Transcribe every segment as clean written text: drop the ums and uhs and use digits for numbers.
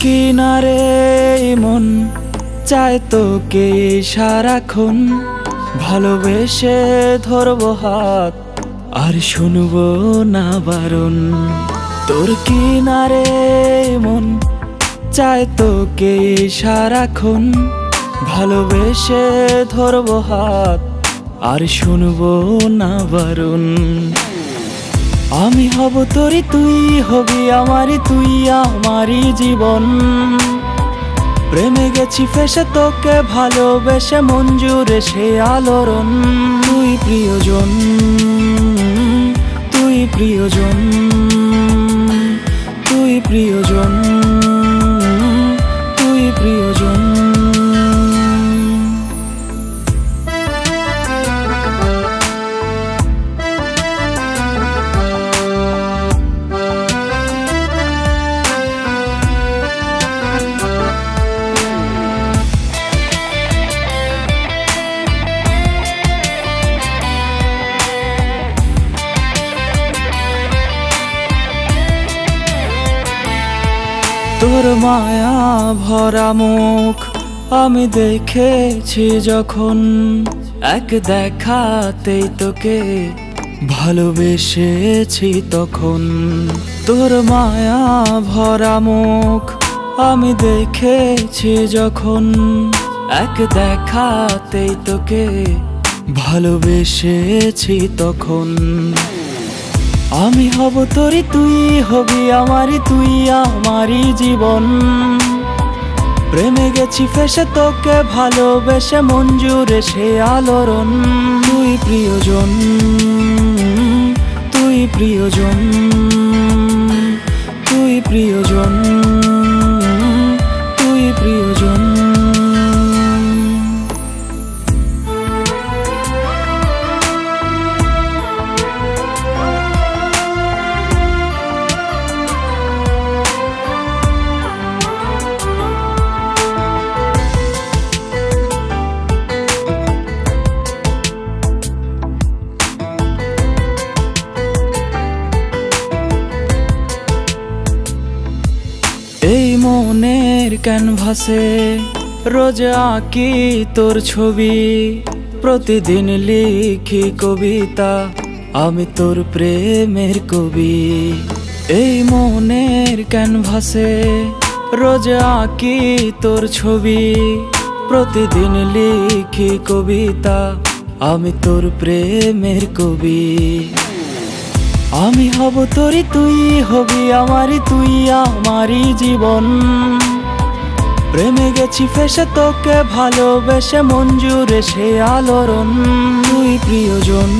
কিনারে মন চায় তোকে সারাক্ষণ ভালোবেসে ধরবো হাত আর শুনবো না বারণ। তোর কিনারে মন চায় তোকে সারাক্ষণ ভালোবেসে ধরবো হাত আর শুনবো না বারণ। আমি হব তোরি তুই হবি আমারি তুই আমারি জীবন। প্রেমে গেছি ফেসে তোকে ভালোবেসে মঞ্জুরে সে আলোড়ন। তুই প্রিয়জন তুই প্রিয়জন তুই প্রিয়জন তুই প্রিয়জন। তোর মায়া ভরা মুখ আমি দেখেছি যখন এক দেখাতেই তোকে ভালোবেসেছি তখন। তোর মায়া ভরা মুখ আমি দেখেছি যখন এক দেখাতেই তোকে ভালোবেসেছি তখন। আমি হব তোরি তুই হবি আমারি তুই আমারি জীবন। প্রেমে গেছি ফেসে তোকে ভালোবেসে মঞ্জুরে সে আলোড়ন। তুই প্রিয়জন তুই প্রিয়জন তুই প্রিয়জন তুই প্রিয়জন। এই মনের ক্যানভাসে রোজ আঁকি তোর ছবি, প্রতিদিন লিখি কবিতা আমি তোর প্রেমের কবি। এই মনের ক্যানভাসে রোজ আঁকি তোর ছবি, প্রতিদিন লিখি কবিতা আমি তোর প্রেমের কবি। আমি হব তোরি তুই হবি আমারি তুই আমারি জীবন। প্রেমে গেছি ফেসে তোকে ভালোবেসে মঞ্জুরে সে আলোড়ন। তুই প্রিয়জন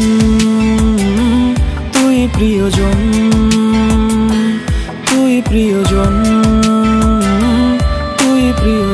তুই প্রিয়জন তুই প্রিয়জন তুই প্রিয়।